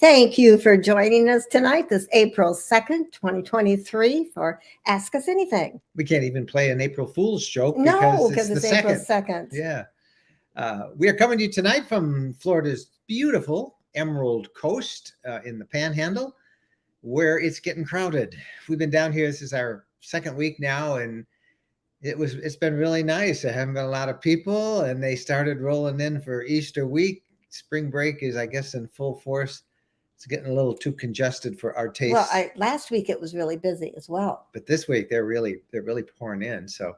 Thank you for joining us tonight, this April 2nd, 2023, for Ask Us Anything. We can't even play an April Fool's joke No, because because it's it's the April second. 2nd. Yeah. We are coming to you tonight from Florida's beautiful Emerald Coast in the Panhandle, where it's getting crowded. We've been down here. This is our second week now, and it's been really nice. There haven't been a lot of people, and they started rolling in for Easter week. Spring break is, I guess, in full force. It's getting a little too congested for our taste. Well, last week it was really busy as well. But this week they're really pouring in. So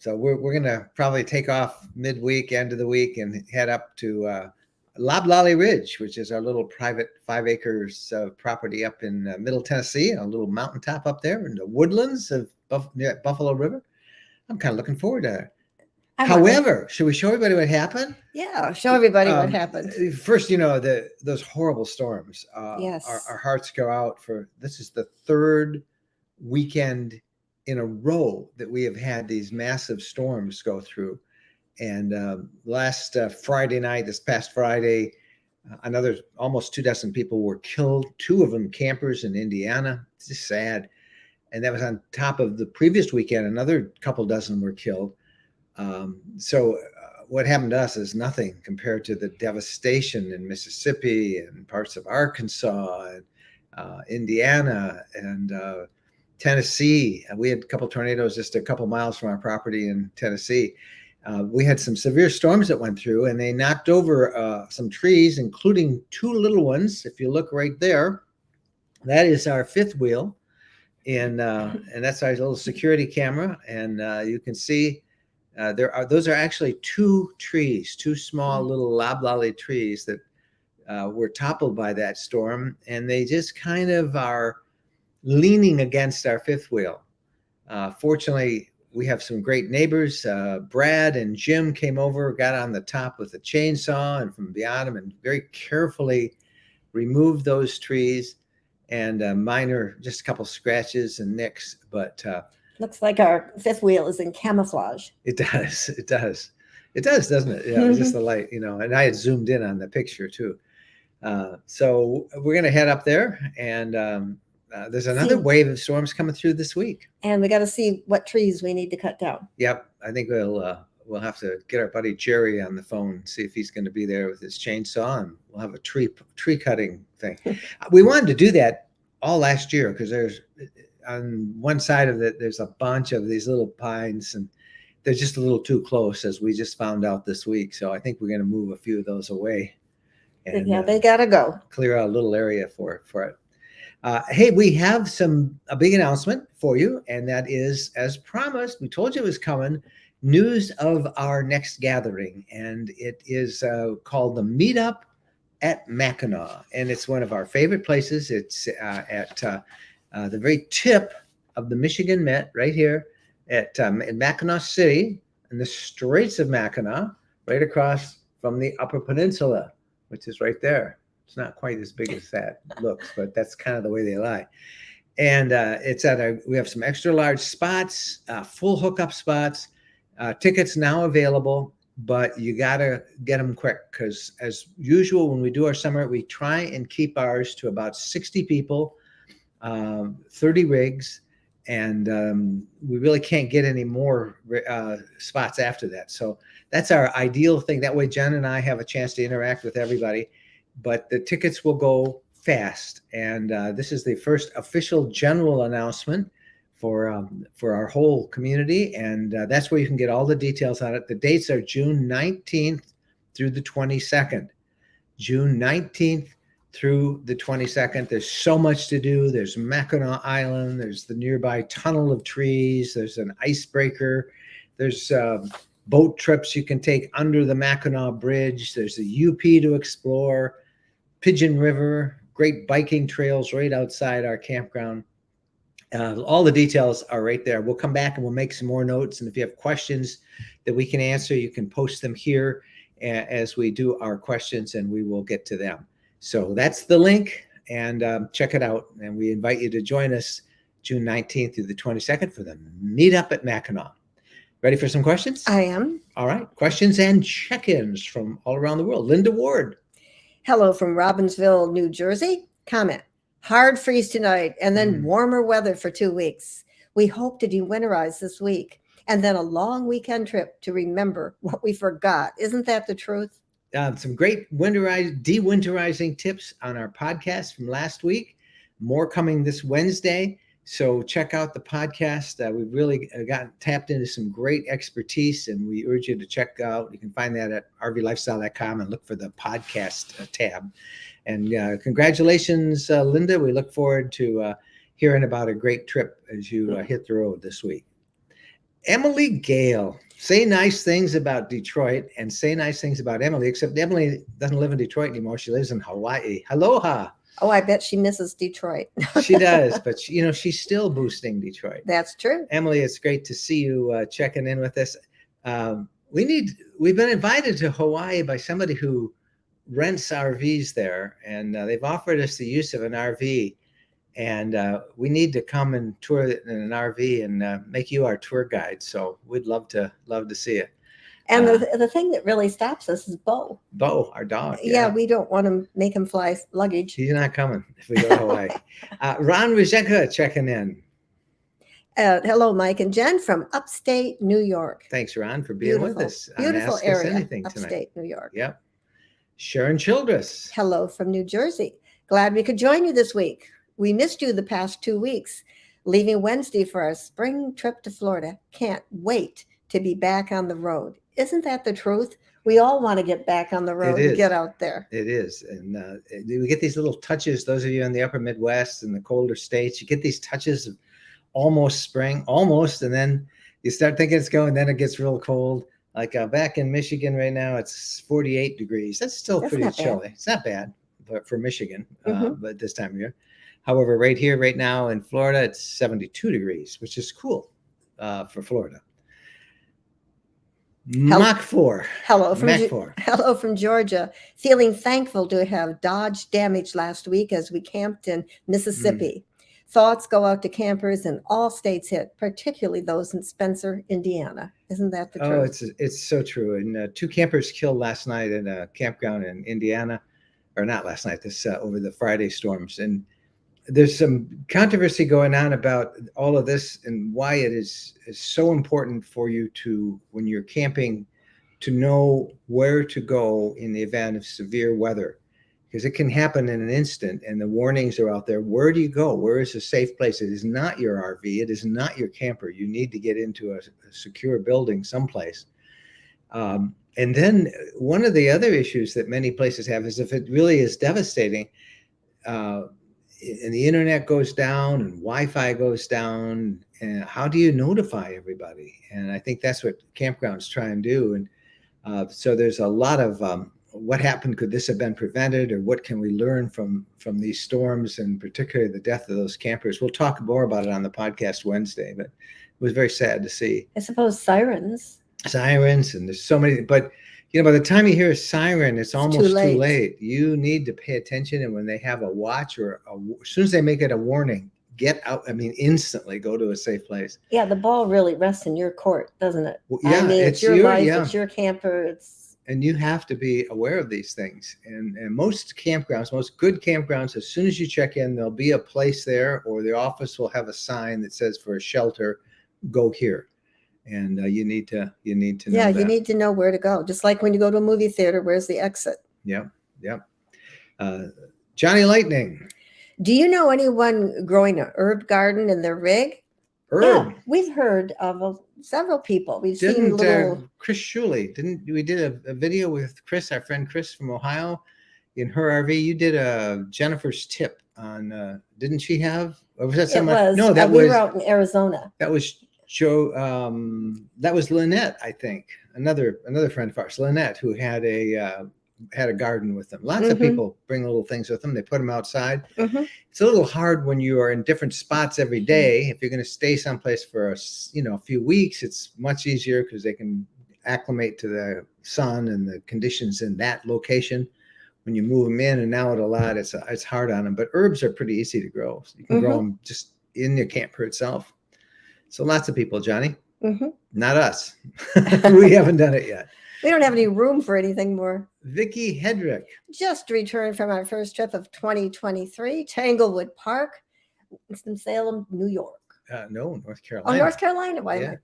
we're gonna probably take off midweek, end of the week, and head up to Loblolly Ridge, which is our little private 5 acres of property up in Middle Tennessee, a little mountaintop up there in the woodlands of near Buffalo River. I'm kind of looking forward to it. However, should we show everybody what happened? Yeah, show everybody what happened. First, those horrible storms. Yes. Our hearts go out for, this is the third weekend in a row that we have had these massive storms go through. And last Friday night, this past Friday, another almost 24 people were killed. 2 of them campers in Indiana. It's just sad. And that was on top of the previous weekend. Another couple dozen were killed. What happened to us is nothing compared to the devastation in Mississippi and parts of Arkansas and Indiana and Tennessee. We had a couple tornadoes just a couple miles from our property in Tennessee. We had some severe storms that went through, and they knocked over some trees, including 2 little ones. If you look right there, that is our 5th wheel, and that's our little security camera, and you can see. Those are actually 2 trees, 2 small little loblolly trees that were toppled by that storm, and they just kind of are leaning against our 5th wheel. Fortunately, we have some great neighbors. Brad and Jim came over, got on the top with a chainsaw and from bottom and very carefully removed those trees, and minor, just a couple scratches and nicks, but looks like our 5th wheel is in camouflage. It does, doesn't it? Yeah, just the light, and I had zoomed in on the picture too. So we're going to head up there, and there's another wave of storms coming through this week. And we got to see what trees we need to cut down. Yep. I think we'll have to get our buddy Jerry on the phone, see if he's going to be there with his chainsaw, and we'll have a tree cutting thing. We wanted to do that all last year because there's, on one side of it, there's a bunch of these little pines, and they're just a little too close, as we just found out this week. So I think we're going to move a few of those away. And, they got to go. Clear out a little area for it. Hey, we have a big announcement for you, and that is, as promised, we told you it was coming, news of our next gathering, and it is called the Meetup at Mackinac, and it's one of our favorite places. It's at the very tip of the Michigan Met, right here in Mackinac City, in the Straits of Mackinac, right across from the Upper Peninsula, which is right there. It's not quite as big as that looks, but that's kind of the way they lie. And we have some extra large spots, full hookup spots, tickets now available, but you got to get them quick because, as usual, when we do our summer, we try and keep ours to about 60 people. 30 rigs, and we really can't get any more spots after that. So that's our ideal thing. That way Jen and I have a chance to interact with everybody, but the tickets will go fast. And this is the first official general announcement for our whole community, and that's where you can get all the details on it. The dates are June 19th through the 22nd. June 19th through the 22nd. There's so much to do. There's Mackinac Island. There's the nearby tunnel of trees. There's an icebreaker. There's boat trips you can take under the Mackinac Bridge. There's the UP to explore, Pigeon River, great biking trails right outside our campground. All the details are right there. We'll come back and we'll make some more notes. And if you have questions that we can answer, you can post them here as we do our questions, and we will get to them. So that's the link, and check it out. And we invite you to join us June 19th through the 22nd for the Meetup at Mackinac. Ready for some questions? I am. All right. Questions and check-ins from all around the world. Linda Ward. Hello from Robbinsville, New Jersey. Comment. Hard freeze tonight and then warmer weather for 2 weeks. We hope to de-winterize this week and then a long weekend trip to remember what we forgot. Isn't that the truth? Some great de-winterizing tips on our podcast from last week. More coming this Wednesday. So check out the podcast. We've really tapped into some great expertise, and we urge you to check out. You can find that at rvlifestyle.com and look for the podcast tab. And congratulations, Linda. We look forward to hearing about a great trip as you hit the road this week. Emily Gale. Say nice things about Detroit and say nice things about Emily, except Emily doesn't live in Detroit anymore. She lives in Hawaii. Aloha. Oh, I bet she misses Detroit. She does, but she's still boosting Detroit. That's true. Emily, it's great to see you checking in with us. We've been invited to Hawaii by somebody who rents RVs there, and they've offered us the use of an RV. And we need to come and tour it in an RV and make you our tour guide. So we'd love to see it. And the thing that really stops us is Bo. Bo, our dog. Yeah, we don't want to make him fly luggage. He's not coming if we go to Hawaii. Ron Rizeka checking in. Hello, Mike and Jen from upstate New York. Thanks, Ron, for being with us. Beautiful area, upstate New York. Yep. Sharon Childress. Hello from New Jersey. Glad we could join you this week. We missed you the past 2 weeks, leaving Wednesday for our spring trip to Florida. Can't wait to be back on the road. Isn't that the truth? We all want to get back on the road and get out there. It is. And we get these little touches, those of you in the upper Midwest and the colder states, you get these touches of almost spring, and then you start thinking it's going, then it gets real cold. Like back in Michigan right now, it's 48 degrees. That's still pretty chilly. It's not bad for Michigan, but this time of year. However, right here, right now in Florida, it's 72 degrees, which is cool for Florida. Mach 4. Hello from Georgia. Feeling thankful to have dodged damage last week as we camped in Mississippi. Thoughts go out to campers in all states hit, particularly those in Spencer, Indiana. Isn't that the truth? Oh, it's so true. And 2 campers killed last night in a campground in Indiana, or not last night, this over the Friday storms. And there's some controversy going on about all of this and why it is so important for you to, when you're camping, to know where to go in the event of severe weather, because it can happen in an instant and the warnings are out there. Where do you go? Where is a safe place? It is not your RV. It is not your camper. You need to get into a secure building someplace. And then one of the other issues that many places have is if it really is devastating, and the internet goes down and Wi-Fi goes down, and how do you notify everybody? And I think that's what campgrounds try and do. And so there's a lot of what happened? Could this have been prevented, or what can we learn from these storms, and particularly the death of those campers? We'll talk more about it on the podcast Wednesday, but it was very sad to see. I suppose sirens, and there's so many, but by the time you hear a siren, it's almost too late. You need to pay attention. And when they have a watch or as soon as they make it a warning, get out. I mean, instantly go to a safe place. Yeah, the ball really rests in your court, doesn't it? Well, yeah, I mean, it's your life, it's your camper. And you have to be aware of these things. And most campgrounds, most good campgrounds, as soon as you check in, there'll be a place there, or the office will have a sign that says for a shelter, go here. And you need to know. Yeah, you need to know where to go. Just like when you go to a movie theater, where's the exit? Yep. Johnny Lightning. Do you know anyone growing an herb garden in their rig? Herb. Yeah, we've heard of several people. We've seen little. Chris Shuley, we did a video with Chris, our friend Chris from Ohio, in her RV. You did a Jennifer's tip on. Didn't she have? Or was that someone? It was. No, that we was. were out in Arizona. That was Joe. That was Lynette, I think. Another friend of ours, Lynette, who had a garden with them. Lots of people bring little things with them. They put them outside. It's a little hard when you are in different spots every day. If you're going to stay someplace for a few weeks, it's much easier because they can acclimate to the sun and the conditions in that location. When you move them in and out a lot, it's hard on them. But herbs are pretty easy to grow. So you can grow them just in your camper itself. So lots of people, Johnny, not us. We haven't done it yet. We don't have any room for anything more. Vicki Hedrick. Just returned from our first trip of 2023, Tanglewood Park, Winston-Salem, New York. No, North Oh, Carolina. North Carolina. Why am Yeah. I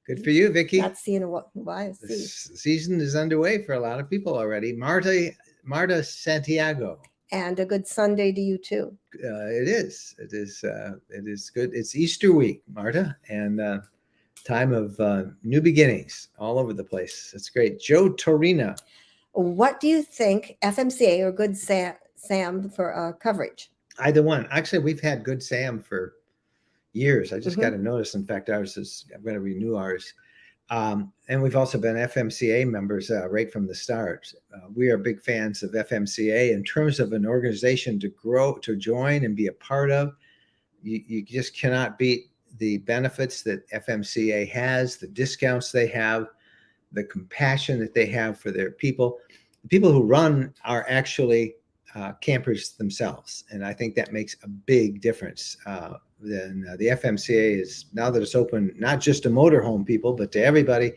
Good for you, Vicki. not seeing why? The season is underway for a lot of people already. Marta Santiago. And a good Sunday to you too. It is. It is good. It's Easter week, Marta, and time of new beginnings all over the place. It's great. Joe Torina. What do you think, FMCA or Good Sam for coverage? Either one. Actually, we've had Good Sam for years. I just Mhm. got a notice. In fact, I'm going to renew ours. And we've also been FMCA members right from the start. We are big fans of FMCA in terms of an organization to grow, to join and be a part of. You just cannot beat the benefits that FMCA has, the discounts they have, the compassion that they have for their people. The people who run are actually campers themselves. And I think that makes a big difference. Then the FMCA is, now that it's open, not just to motorhome people, but to everybody,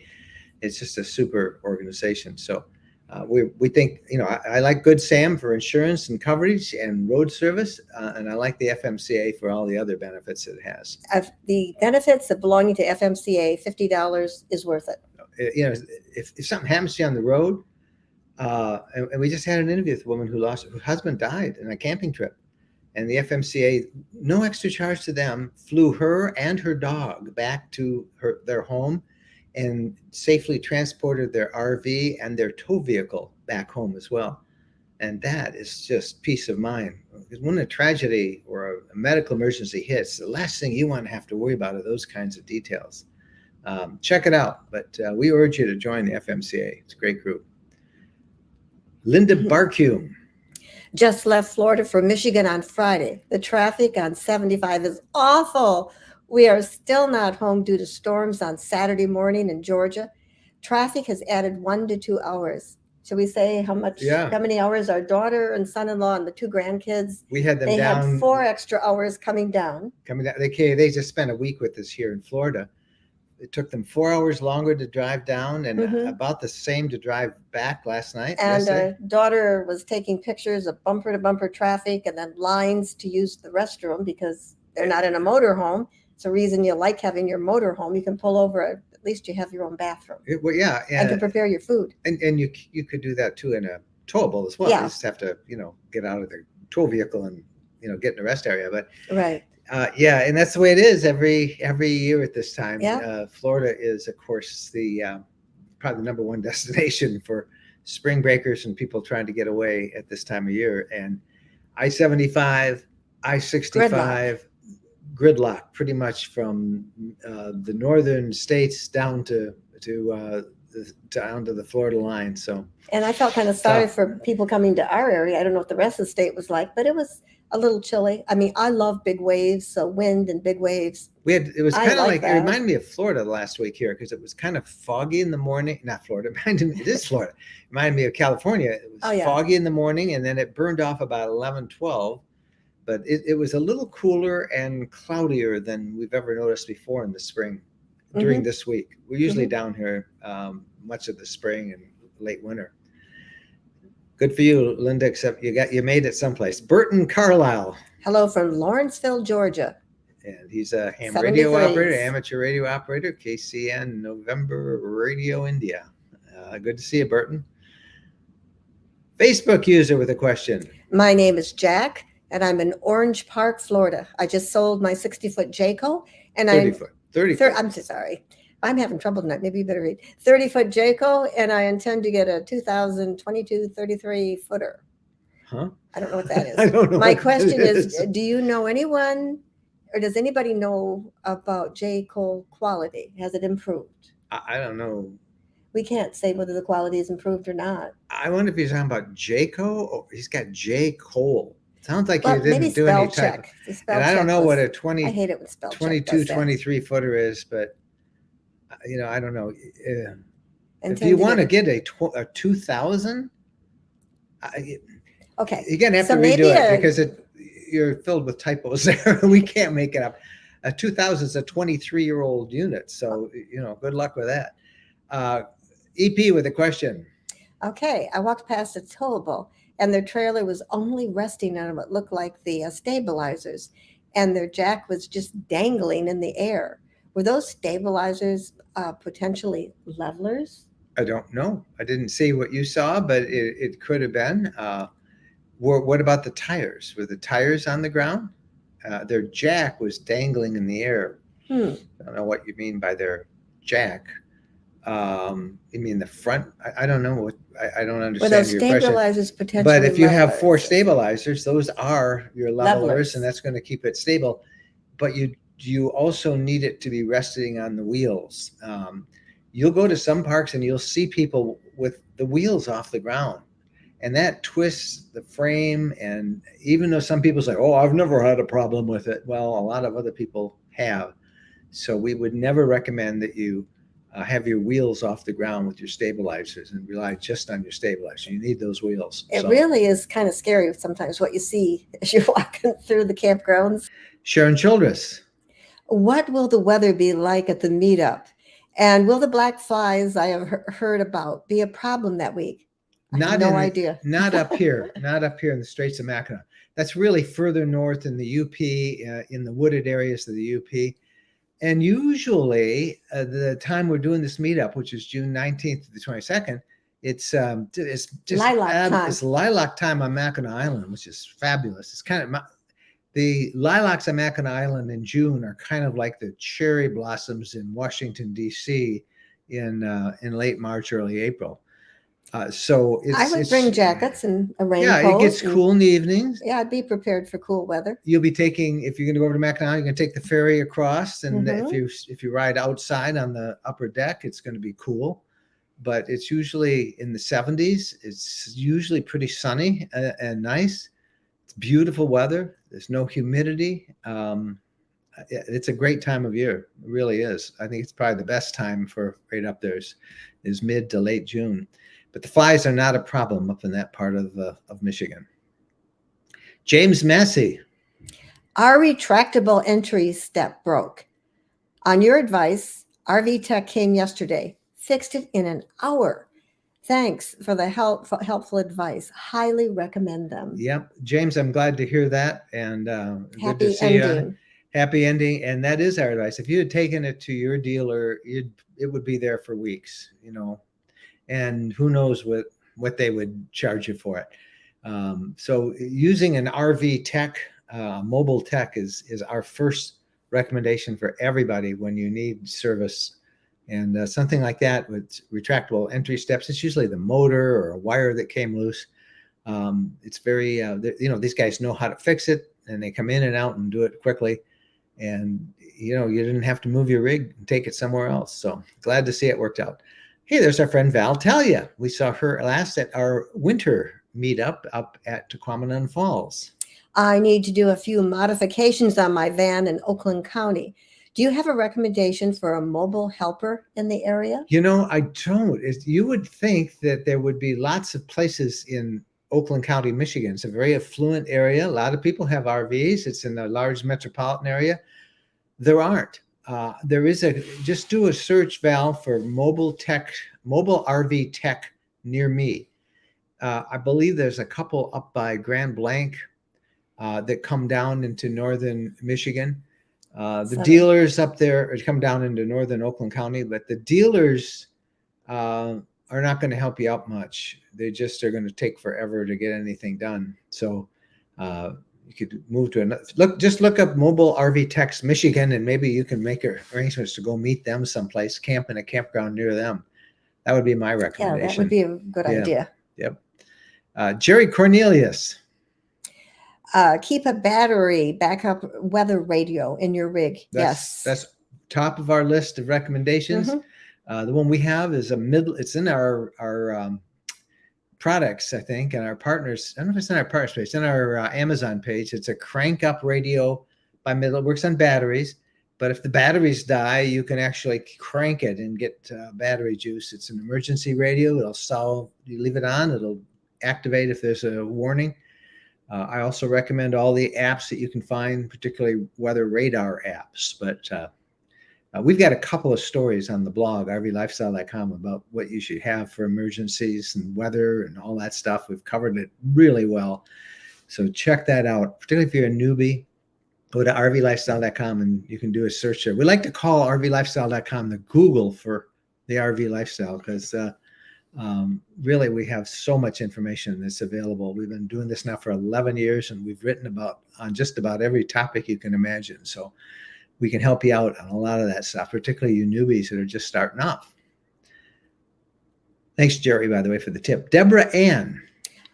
it's just a super organization. So we think, I like Good Sam for insurance and coverage and road service. And I like the FMCA for all the other benefits it has. The benefits of belonging to FMCA, $50 is worth it. If something happens to you on the road, and we just had an interview with a woman her husband died in a camping trip. And the FMCA, no extra charge to them, flew her and her dog back to their home and safely transported their RV and their tow vehicle back home as well. And that is just peace of mind. Because when a tragedy or a medical emergency hits, the last thing you want to have to worry about are those kinds of details. Check it out. But we urge you to join the FMCA. It's a great group. Linda Barcume. Just left Florida for Michigan on Friday. The traffic on 75 is awful. We are still not home due to storms on Saturday morning in Georgia. Traffic has added 1 to 2 hours. Shall we say how many hours our daughter and son-in-law and the 2 grandkids? We had them they down. Had 4 extra hours coming down. They just spent a week with us here in Florida. It took them 4 hours longer to drive down and about the same to drive back last night. And our daughter was taking pictures of bumper-to-bumper traffic and then lines to use the restroom because they're not in a motorhome. It's a reason you like having your motorhome. You can pull over, at least you have your own bathroom. And can prepare your food. And you could do that too in a towable as well. Yeah. You just have to, get out of the tow vehicle and, get in the rest area. But right. And that's the way it is every year at this time. Yeah. Florida is, of course, probably the #1 destination for spring breakers and people trying to get away at this time of year. And I-75, I-65, gridlock pretty much from the northern states down to the Florida line. So. And I felt kind of sorry for people coming to our area. I don't know what the rest of the state was like, but it was a little chilly. I mean, I love big waves, so wind and big waves. It was kind of like it reminded me of Florida last week here because it was kind of foggy in the morning. Not Florida, it is Florida. It reminded me of California. It was foggy in the morning and then it burned off about 11, 12. But it was a little cooler and cloudier than we've ever noticed before in the spring during this week. We're usually down here much of the spring and late winter. Good for you, Linda, except you made it someplace. Burton Carlisle. Hello from Lawrenceville, Georgia. And he's a ham radio operator, amateur radio operator, KCN November Radio India. Good to see you, Burton. Facebook user with a question. My name is Jack, and I'm in Orange Park, Florida. I just sold my 60-foot Jayco, and 30 foot. I'm so sorry. I'm having trouble tonight. Maybe you better read. 30-foot Jayco, and I intend to get a 2022 33-footer. Huh? I don't know what that is. I don't know. My question is, do you know anyone, or does anybody know about Jayco quality? Has it improved? I don't know. We can't say whether the quality is improved or not. I wonder if he's talking about Jayco or he's got J. Cole. Sounds like you didn't do spell any check. type. And I don't know what a 20, I hate it when spell 22, 23 footer is, but I don't know. If you want to get a 2000, okay, you're gonna have to redo it because you're filled with typos there. We can't make it up. A 2000 is a 23-year-old unit, so good luck with that. EP with a question. Okay, I walked past a towable, and their trailer was only resting on what looked like the stabilizers, and their jack was just dangling in the air. Were those stabilizers potentially levelers? I don't know. I didn't see what you saw, but it could have been. What about the tires? Were the tires on the ground? Their jack was dangling in the air. Hmm. I don't know what you mean by their jack. You mean the front? I don't know what. I don't Were understand those your question. stabilizers But potentially if you have four levelers? stabilizers, those are your levelers, Levelers. and that's going to keep it stable. But you also need it to be resting on the wheels. You'll go to some parks and you'll see people with the wheels off the ground, and that twists the frame. And even though some people say, "Oh, I've never had a problem with it," well, a lot of other people have. So we would never recommend that you have your wheels off the ground with your stabilizers and rely just on your stabilizer. You need those wheels. It really is kind of scary sometimes what you see as you're walking through the campgrounds. Sharon Childress. What will the weather be like at the meetup? And will the black flies I have heard about be a problem that week? I have no idea. Not up here, not up here in the Straits of Mackinac. That's really further north in the UP, in the wooded areas of the UP. And usually, the time we're doing this meetup, which is June 19th to the 22nd, it's just Lilac time. It's lilac time on Mackinac Island, which is fabulous. It's kind of the lilacs on Mackinac Island in June are kind of like the cherry blossoms in Washington D.C. in late March, early April. So I would bring jackets and a raincoat. Yeah, it gets cool in the evenings. Yeah, I'd be prepared for cool weather. You'll be taking, if you're going to go over to Mackinac, you're going to take the ferry across, and if you ride outside on the upper deck, it's going to be cool. But it's usually in the 70s. It's usually pretty sunny and nice. It's beautiful weather. There's no humidity. It's a great time of year. It really is. I think it's probably the best time for right up there is mid to late June. But the flies are not a problem up in that part of Michigan. James Massey. Our retractable entry step broke. On your advice, RV Tech came yesterday, fixed it in an hour. Thanks for the helpful advice. Highly recommend them. Yep. James, I'm glad to hear that. And good to Happy see ending. you. Happy ending. And that is our advice. If you had taken it to your dealer, it would be there for weeks, and who knows what they would charge you for it. So using an RV tech, mobile tech is our first recommendation for everybody when you need service. And something like that with retractable entry steps, it's usually the motor or a wire that came loose. It's very, these guys know how to fix it, and they come in and out and do it quickly. And, you didn't have to move your rig and take it somewhere else. So glad to see it worked out. Hey, there's our friend Val Talia. We saw her last at our winter meetup up at Tequamanon Falls. I need to do a few modifications on my van in Oakland County. Do you have a recommendation for a mobile helper in the area? I don't. You would think that there would be lots of places in Oakland County, Michigan. It's a very affluent area. A lot of people have RVs. It's in a large metropolitan area. There aren't. There is just do a search, Val, for mobile RV tech near me. I believe there's a couple up by Grand Blanc that come down into northern Michigan. The dealers up there come down into northern Oakland County, but the dealers are not going to help you out much. They just are going to take forever to get anything done. So you could move to another. Look up Mobile RV Techs Michigan, and maybe you can make arrangements to go meet them someplace, camp in a campground near them. That would be my recommendation. Yeah, that would be a good idea. Yep. Jerry Cornelius. Keep a battery backup weather radio in your rig. That's top of our list of recommendations. The one we have is it's in our products, I think, and our partners. I don't know if it's in our partners page. It's in our Amazon page. It's a crank up radio by Middle. It works on batteries, but if the batteries die, you can actually crank it and get battery juice. It's an emergency radio. It'll solve. You leave it on, it'll activate if there's a warning. I also recommend all the apps that you can find, particularly weather radar apps. But We've got a couple of stories on the blog, rvlifestyle.com, about what you should have for emergencies and weather and all that stuff. We've covered it really well. So check that out, particularly if you're a newbie. Go to rvlifestyle.com and you can do a search there. We like to call rvlifestyle.com the Google for the RV lifestyle, because really we have so much information that's available. We've been doing this now for 11 years, and we've written on just about every topic you can imagine. So we can help you out on a lot of that stuff, particularly you newbies that are just starting off. Thanks, Jerry, by the way, for the tip. Deborah Ann.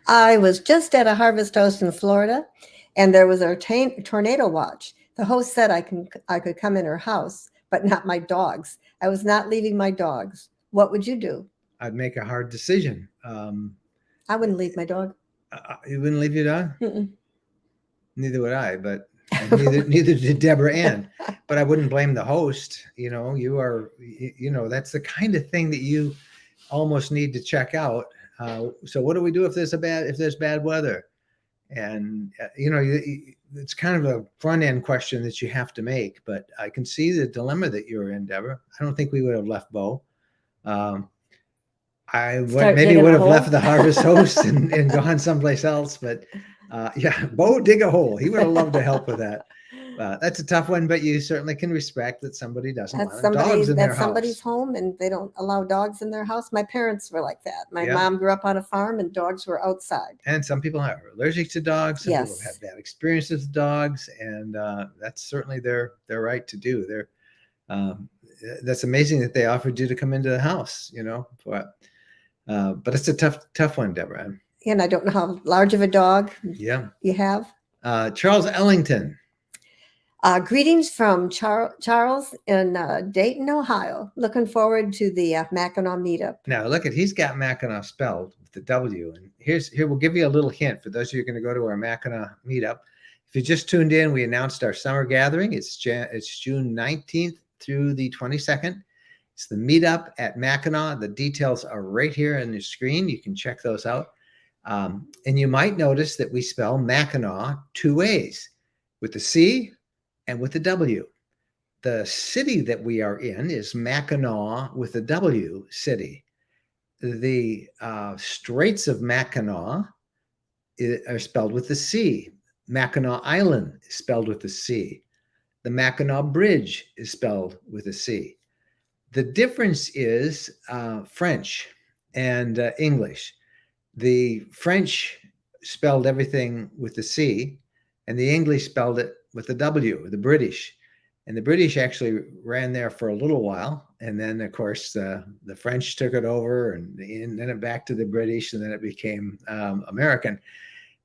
I was just at a harvest host in Florida, and there was a tornado watch. The host said I could come in her house, but not my dogs. I was not leaving my dogs. What would you do? I'd make a hard decision. I wouldn't leave my dog. You wouldn't leave your dog? Mm-mm. Neither would I, but neither did Deborah Ann. But I wouldn't blame the host. That's the kind of thing that you almost need to check out. So what do we do if there's bad weather? And it's kind of a front end question that you have to make. But I can see the dilemma that you're in, Deborah. I don't think we would have left Bo. I maybe would have left the harvest host and gone someplace else. But Bo, dig a hole. He would have loved to help with that. That's a tough one, but you certainly can respect that somebody doesn't want dogs in their house. That's somebody's home, and they don't allow dogs in their house. My parents were like that. My mom grew up on a farm, and dogs were outside. And some people are allergic to dogs. Some people have bad experiences with dogs, and that's certainly their right to do. That's amazing that they offered you to come into the house. But it's a tough one, Deborah. And I don't know how large of a dog you have. Charles Ellington. Greetings from Charles in Dayton, Ohio. Looking forward to the Mackinac meetup. Now, he's got Mackinac spelled with the W. And here, we'll give you a little hint for those of you who are going to go to our Mackinac meetup. If you just tuned in, we announced our summer gathering. It's June 19th through the 22nd. It's the meetup at Mackinac. The details are right here on your screen. You can check those out. And you might notice that we spell Mackinac two ways, with the C and with the W. The city that we are in is Mackinac with a W city. The Straits of Mackinac are spelled with the C. Mackinac Island is spelled with the C. The Mackinac Bridge is spelled with a C. The difference is French and English. The French spelled everything with the C, and the English spelled it with the W, the British. And the British actually ran there for a little while. And then, of course, the French took it over, and then it back to the British, and then it became American.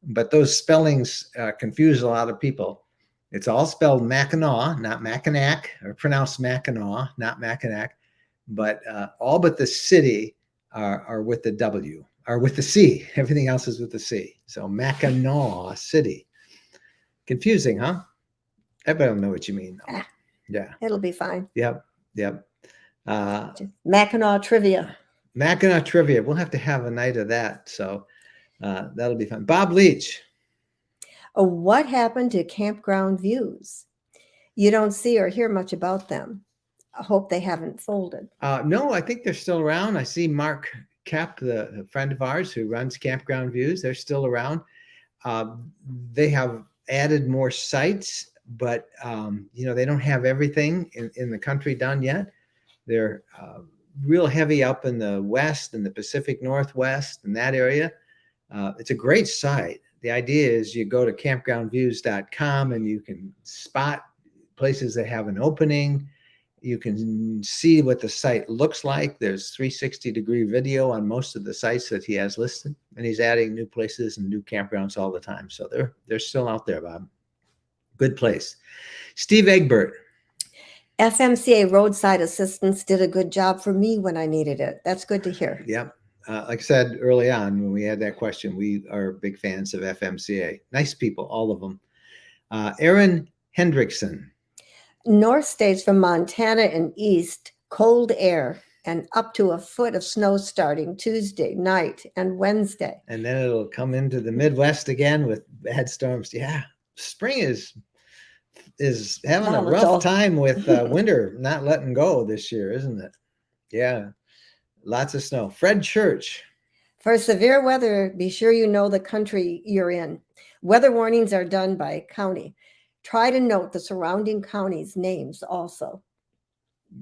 But those spellings confuse a lot of people. It's all spelled Mackinac, not Mackinac, or pronounced Mackinac, not Mackinac. But all but the city are with the W, or with the C. Everything else is with the C. So Mackinac City. Confusing, huh? Everybody will know what you mean, though. Yeah. It'll be fine. Yep. Mackinac trivia. Mackinac trivia. We'll have to have a night of that. So that'll be fun. Bob Leach. What happened to campground views? You don't see or hear much about them. I hope they haven't folded. No, I think they're still around. I see Mark Kapp, the friend of ours who runs Campground Views. They're still around. They have added more sites, but they don't have everything in the country done yet. They're real heavy up in the West and the Pacific Northwest and that area. It's a great site. The idea is you go to campgroundviews.com and you can spot places that have an opening. You can see what the site looks like. There's 360-degree video on most of the sites that he has listed, and he's adding new places and new campgrounds all the time. So they're still out there, Bob. Good place. Steve Egbert. FMCA roadside assistance did a good job for me when I needed it. That's good to hear. Yep. Like I said early on when we had that question, we are big fans of FMCA. Nice people, all of them. Aaron Hendrickson. North states from Montana and east, cold air and up to a foot of snow starting Tuesday night and Wednesday. And then it'll come into the Midwest again with bad storms. Yeah, spring is is having a rough Volatile. time with winter not letting go this year, isn't it? Yeah, lots of snow. Fred Church. For severe weather, be sure you know the country you're in. Weather warnings are done by county. Try to note the surrounding counties' names also.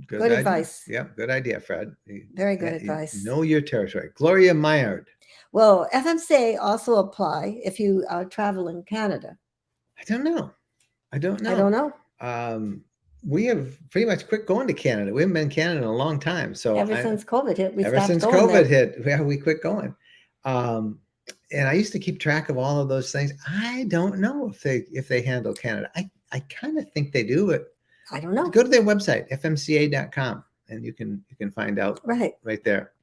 Good idea. advice. Yeah, good idea, Fred. Very good advice. Know your territory. Gloria Myard. Well, FMCA also apply if you travel in Canada. I don't know. I don't know. We have pretty much quit going to Canada. We haven't been in Canada in a long time. So Ever since COVID hit, we ever stopped since going COVID there. hit, we quit going. And I used to keep track of all of those things. I don't know if they handle Canada. I kind of think they do, but I don't know. Go to their website, fmca.com, and you can find out right there.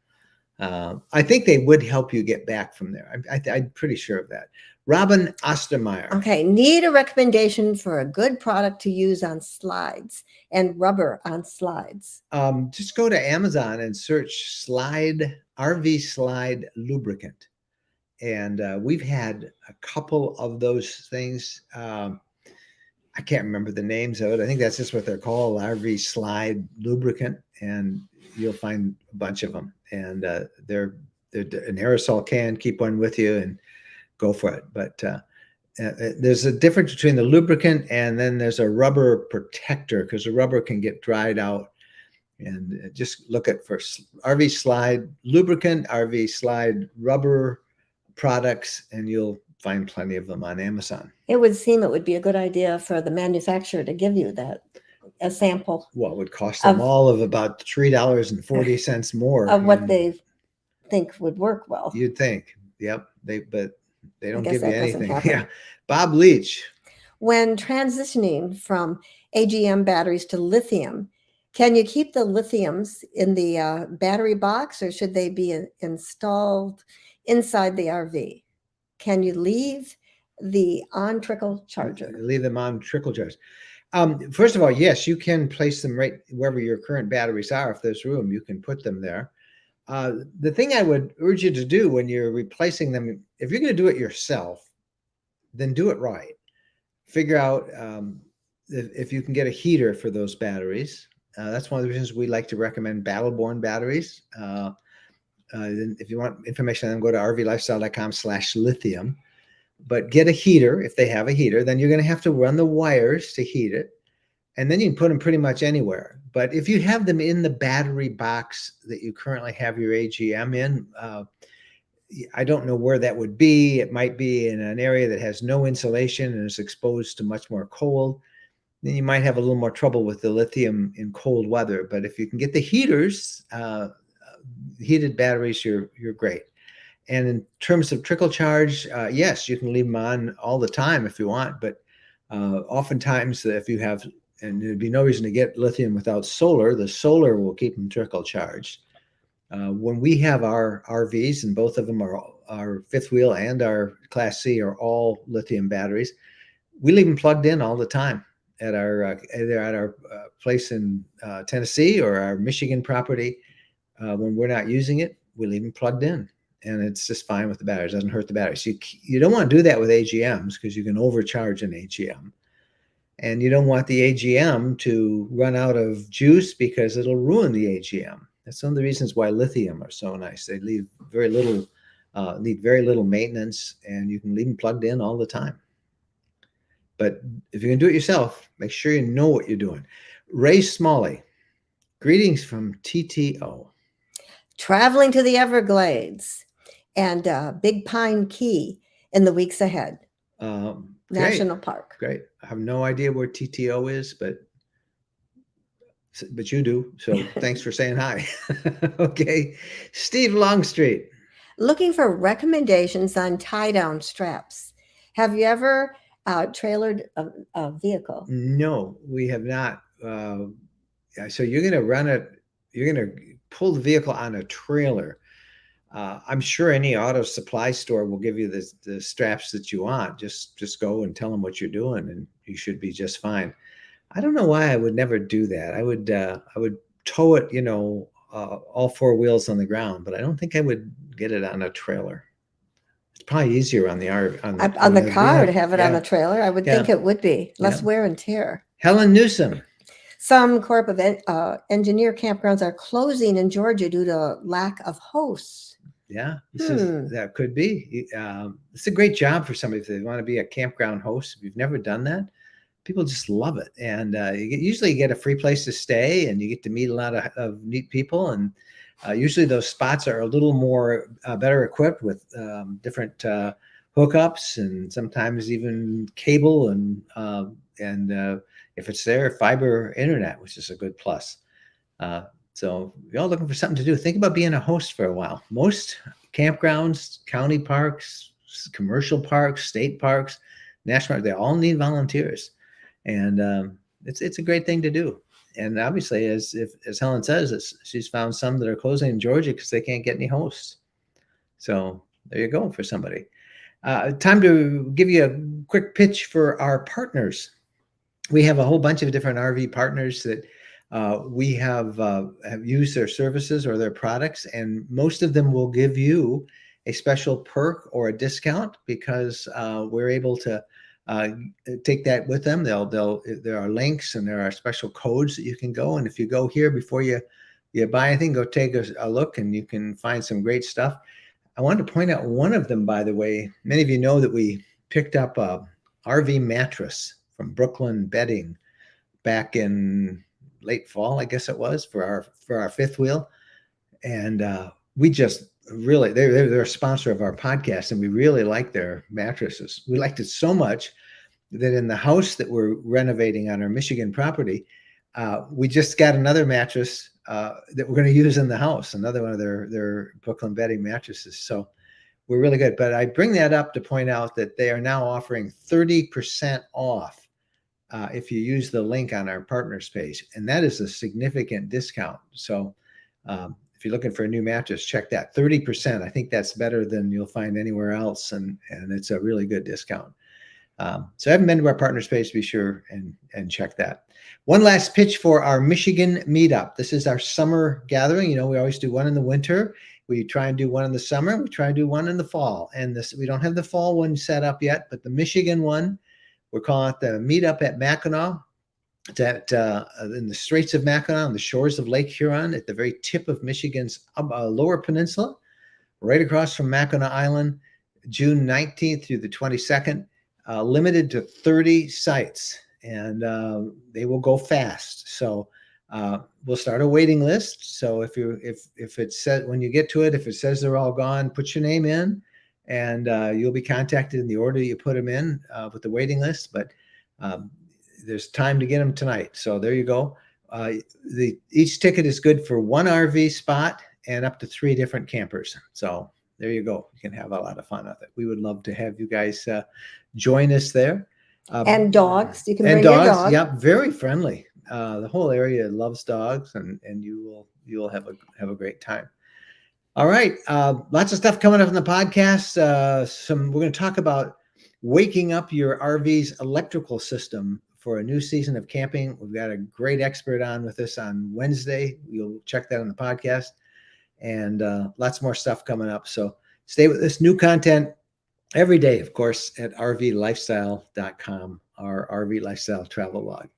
I think they would help you get back from there. I'm pretty sure of that. Robin Ostermeyer. Okay, need a recommendation for a good product to use on slides and rubber on slides. Just go to Amazon and search RV slide lubricant. And we've had a couple of those things. I can't remember the names of it. I think that's just what they're called, RV slide lubricant. And you'll find a bunch of them. And they're an aerosol can. Keep one with you and go for it. But there's a difference between the lubricant and then there's a rubber protector, because the rubber can get dried out. And just look at for RV slide lubricant, RV slide rubber products, and you'll find plenty of them on Amazon. It would seem it would be a good idea for the manufacturer to give you a sample. Well, it would cost them all of about $3.40 more of what they think would work well. You'd think. Yep. But they don't give you anything. Yeah. Bob Leach. When transitioning from AGM batteries to lithium, can you keep the lithiums in the battery box, or should they be installed inside the RV? Can you leave the on trickle charger? Leave them on trickle charge. First of all, yes, you can place them right wherever your current batteries are. If there's room, you can put them there. The thing I would urge you to do when you're replacing them, if you're going to do it yourself, then do it right. Figure out if you can get a heater for those batteries. That's one of the reasons we like to recommend battle-born batteries. If you want information on them, go to rvlifestyle.com/lithium. But get a heater if they have a heater. Then you're going to have to run the wires to heat it. And then you can put them pretty much anywhere. But if you have them in the battery box that you currently have your AGM in, I don't know where that would be. It might be in an area that has no insulation and is exposed to much more cold. Then you might have a little more trouble with the lithium in cold weather. But if you can get the heaters, heated batteries, you're great. And in terms of trickle charge, yes, you can leave them on all the time if you want. But oftentimes, if you have, and there'd be no reason to get lithium without solar, the solar will keep them trickle charged. When we have our RVs, and both of them are our fifth wheel and our Class C are all lithium batteries, we leave them plugged in all the time at our either at our place in Tennessee or our Michigan property. When we're not using it, we leave them plugged in, and it's just fine with the batteries. It doesn't hurt the batteries. You don't want to do that with AGMs because you can overcharge an AGM. And you don't want the AGM to run out of juice because it'll ruin the AGM. That's one of the reasons why lithium are so nice. They leave very little, need very little maintenance, and you can leave them plugged in all the time. But if you can do it yourself, make sure you know what you're doing. Ray Smalley, greetings from TTO. Traveling to the Everglades and Big Pine Key in the weeks ahead. National Park. Great. I have no idea where TTO is, but you do. So thanks for saying hi. Okay. Steve Longstreet. Looking for recommendations on tie-down straps. Have you ever trailered a vehicle? No, we have not. So you're going to run it. You're going to pull the vehicle on a trailer. I'm sure any auto supply store will give you the straps that you want. Just go and tell them what you're doing, and you should be just fine. I don't know why I would never do that. I would tow it, all four wheels on the ground, but I don't think I would get it on a trailer. It's probably easier on the RV, On the we car to have, have it on the trailer. I would yeah, think it would be less yeah. wear and tear. Helen Newsom. Some Corp of engineer campgrounds are closing in Georgia due to lack of hosts. Yeah, that could be. It's a great job for somebody if they want to be a campground host. If you've never done that, people just love it, and usually you get a free place to stay, and you get to meet a lot of neat people, and usually those spots are a little more better equipped with different hookups, and sometimes even cable, and if it's there, fiber internet, which is a good plus. So if you're all looking for something to do, think about being a host for a while. Most campgrounds, county parks, commercial parks, state parks, national parks, they all need volunteers. And it's a great thing to do. And obviously, as Helen says, she's found some that are closing in Georgia because they can't get any hosts. So there you go for somebody. Time to give you a quick pitch for our partners. We have a whole bunch of different RV partners that we have used their services or their products, and most of them will give you a special perk or a discount because we're able to take that with them. There are links and there are special codes that you can go. And if you go here before you buy anything, go take a look and you can find some great stuff. I wanted to point out one of them, by the way. Many of you know that we picked up a RV mattress from Brooklyn Bedding back in late fall, I guess it was, for our fifth wheel. And we just really, they're a sponsor of our podcast, and we really like their mattresses. We liked it so much that in the house that we're renovating on our Michigan property, we just got another mattress that we're going to use in the house, another one of their Brooklyn Bedding mattresses. So we're really good. But I bring that up to point out that they are now offering 30% off if you use the link on our partners page, and that is a significant discount. So if you're looking for a new mattress, check that. 30%. I think that's better than you'll find anywhere else, and it's a really good discount. So if you haven't been to our partners page, be sure and check that. One last pitch for our Michigan meetup. This is our summer gathering. You know, we always do one in the winter. We try and do one in the summer. We try and do one in the fall. And we don't have the fall one set up yet, but the Michigan one, we're calling it the meetup at Mackinac. It's at in the Straits of Mackinac, on the shores of Lake Huron, at the very tip of Michigan's lower peninsula, right across from Mackinac Island, June 19th through the 22nd. Limited to 30 sites, and they will go fast. So we'll start a waiting list. So if it says, when you get to it, if it says they're all gone, put your name in, and you'll be contacted in the order you put them in with the waiting list. But there's time to get them tonight. So there you go. Each ticket is good for one RV spot and up to 3 different campers. So there you go. You can have a lot of fun with it. We would love to have you guys join us there. And dogs. You can and bring dogs, your dog. Yep, very friendly. The whole area loves dogs, and you will have a great time. All right, lots of stuff coming up in the podcast. We're going to talk about waking up your RV's electrical system for a new season of camping. We've got a great expert on with us on Wednesday. You'll check that on the podcast. And lots more stuff coming up. So stay with this new content every day, of course, at rvlifestyle.com, our RV Lifestyle travel log.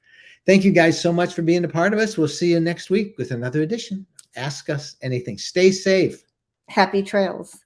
Thank you guys so much for being a part of us. We'll see you next week with another edition. Ask Us Anything. Stay safe. Happy trails.